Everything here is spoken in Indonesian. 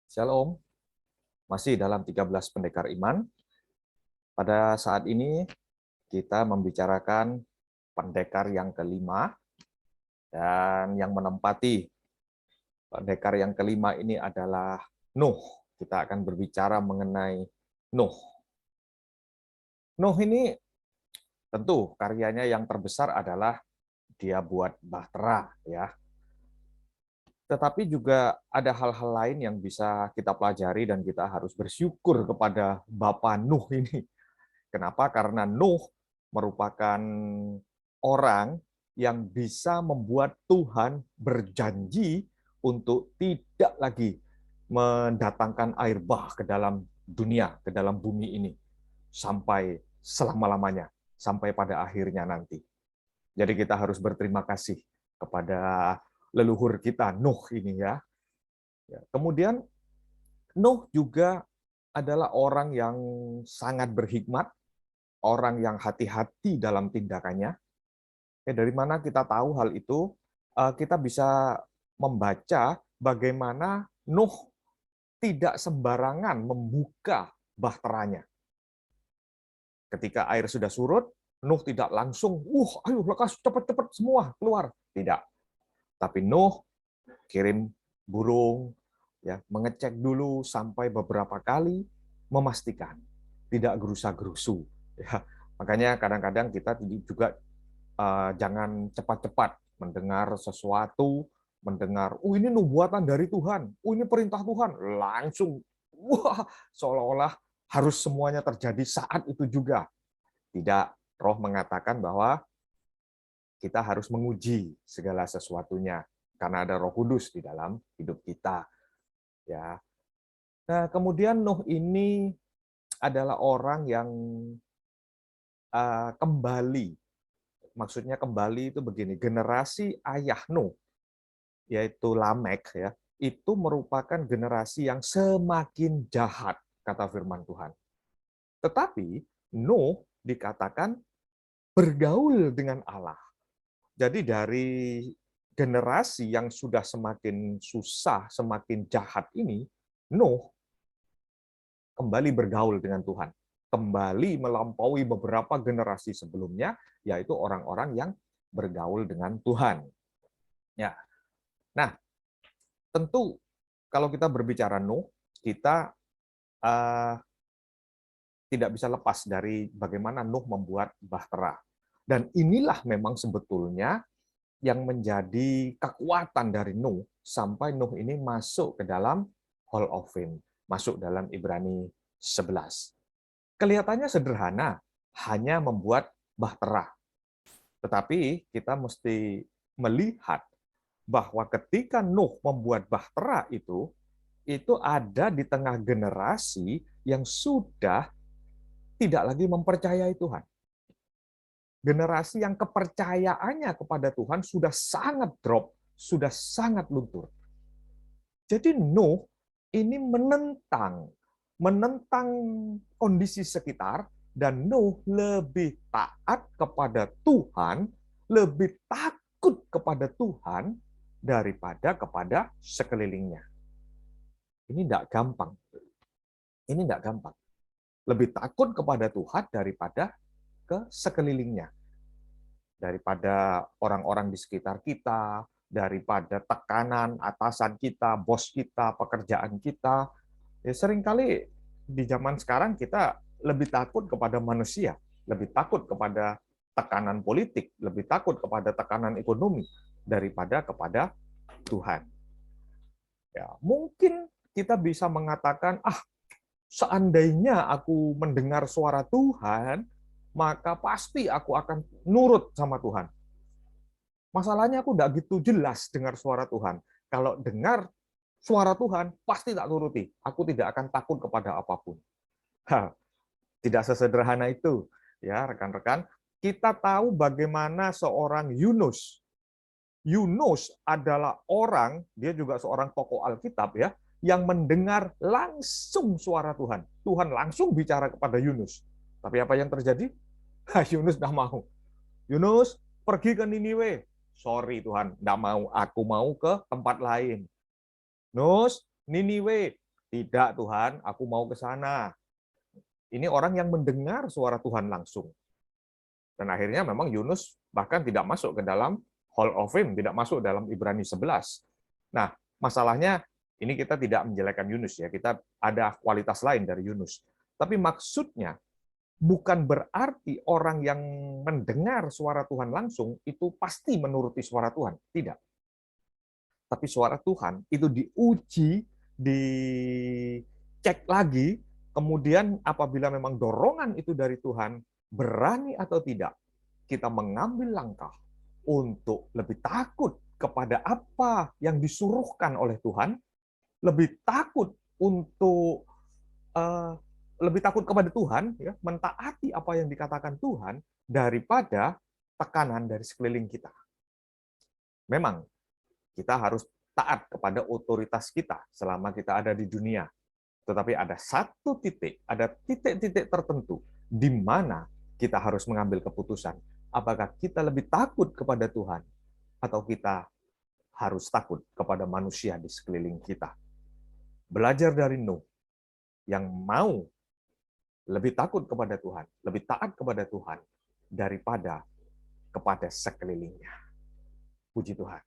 Shalom, masih dalam 13 pendekar iman. Pada saat ini kita membicarakan pendekar yang kelima, dan yang menempati pendekar yang kelima ini adalah Nuh. Kita akan berbicara mengenai Nuh. Nuh ini tentu karyanya yang terbesar adalah dia buat bahtera, ya. Tetapi juga ada hal-hal lain yang bisa kita pelajari dan kita harus bersyukur kepada Bapa Nuh ini. Kenapa? Karena Nuh merupakan orang yang bisa membuat Tuhan berjanji untuk tidak lagi mendatangkan air bah ke dalam dunia, ke dalam bumi ini, sampai selama-lamanya, sampai pada akhirnya nanti. Jadi kita harus berterima kasih kepada leluhur kita, Nuh ini ya. Kemudian Nuh juga adalah orang yang sangat berhikmat, orang yang hati-hati dalam tindakannya. Dari mana kita tahu hal itu? Kita bisa membaca bagaimana Nuh tidak sembarangan membuka bahteranya. Ketika air sudah surut, Nuh tidak langsung, ayo lekas cepat-cepat semua keluar. Tidak. Tapi Nuh kirim burung, ya, mengecek dulu sampai beberapa kali, memastikan tidak gerusa-gerusu. Ya, makanya kadang-kadang kita juga jangan cepat-cepat mendengar sesuatu, mendengar, ini nubuatan dari Tuhan, ini perintah Tuhan, langsung, seolah-olah harus semuanya terjadi saat itu juga. Tidak, Roh mengatakan bahwa kita harus menguji segala sesuatunya, karena ada Roh Kudus di dalam hidup kita. Ya. Nah, kemudian Nuh ini adalah orang yang kembali. Maksudnya kembali itu begini, generasi ayah Nuh, yaitu Lamek, ya, itu merupakan generasi yang semakin jahat, kata firman Tuhan. Tetapi Nuh dikatakan bergaul dengan Allah. Jadi dari generasi yang sudah semakin susah, semakin jahat ini, Nuh kembali bergaul dengan Tuhan. Kembali melampaui beberapa generasi sebelumnya, yaitu orang-orang yang bergaul dengan Tuhan. Ya. Nah, tentu kalau kita berbicara Nuh, kita tidak bisa lepas dari bagaimana Nuh membuat bahtera. Dan inilah memang sebetulnya yang menjadi kekuatan dari Nuh sampai Nuh ini masuk ke dalam Hall of Fame, masuk dalam Ibrani 11. Kelihatannya sederhana, hanya membuat bahtera. Tetapi kita mesti melihat bahwa ketika Nuh membuat bahtera itu ada di tengah generasi yang sudah tidak lagi mempercayai Tuhan. Generasi yang kepercayaannya kepada Tuhan sudah sangat drop, sudah sangat luntur. Jadi Nuh ini menentang kondisi sekitar, dan Nuh lebih taat kepada Tuhan, lebih takut kepada Tuhan daripada kepada sekelilingnya. Ini tidak gampang. Ini tidak gampang. Lebih takut kepada Tuhan daripada ke sekelilingnya. Daripada orang-orang di sekitar kita, daripada tekanan atasan kita, bos kita, pekerjaan kita. Ya, seringkali di zaman sekarang kita lebih takut kepada manusia, lebih takut kepada tekanan politik, lebih takut kepada tekanan ekonomi daripada kepada Tuhan. Ya, mungkin kita bisa mengatakan, seandainya aku mendengar suara Tuhan, maka pasti aku akan nurut sama Tuhan. Masalahnya aku tidak gitu jelas dengar suara Tuhan. Kalau dengar suara Tuhan, pasti tak turuti. Aku tidak akan takut kepada apapun. Tidak sesederhana itu, ya rekan-rekan. Kita tahu bagaimana seorang Yunus. Yunus adalah orang, dia juga seorang tokoh Alkitab ya, yang mendengar langsung suara Tuhan. Tuhan langsung bicara kepada Yunus. Tapi apa yang terjadi? Yunus tidak mau. Yunus, pergi ke Niniwe. Sorry Tuhan, tidak mau. Aku mau ke tempat lain. Yunus, Niniwe, Tidak Tuhan, aku mau ke sana. Ini orang yang mendengar suara Tuhan langsung. Dan akhirnya memang Yunus bahkan tidak masuk ke dalam Hall of Fame, tidak masuk dalam Ibrani 11. Nah, masalahnya ini kita tidak menjelekkan Yunus ya, kita ada kualitas lain dari Yunus. Tapi maksudnya bukan berarti orang yang mendengar suara Tuhan langsung itu pasti menuruti suara Tuhan, tidak. Tapi suara Tuhan itu diuji, dicek lagi, kemudian apabila memang dorongan itu dari Tuhan, berani atau tidak, kita mengambil langkah untuk lebih takut kepada apa yang disuruhkan oleh Tuhan, lebih takut untuk lebih takut kepada Tuhan, ya, mentaati apa yang dikatakan Tuhan daripada tekanan dari sekeliling kita. Memang kita harus taat kepada otoritas kita selama kita ada di dunia. Tetapi ada satu titik, ada titik-titik tertentu di mana kita harus mengambil keputusan. Apakah kita lebih takut kepada Tuhan atau kita harus takut kepada manusia di sekeliling kita. Belajar dari Nuh yang mau lebih takut kepada Tuhan, lebih taat kepada Tuhan daripada kepada sekelilingnya. Puji Tuhan.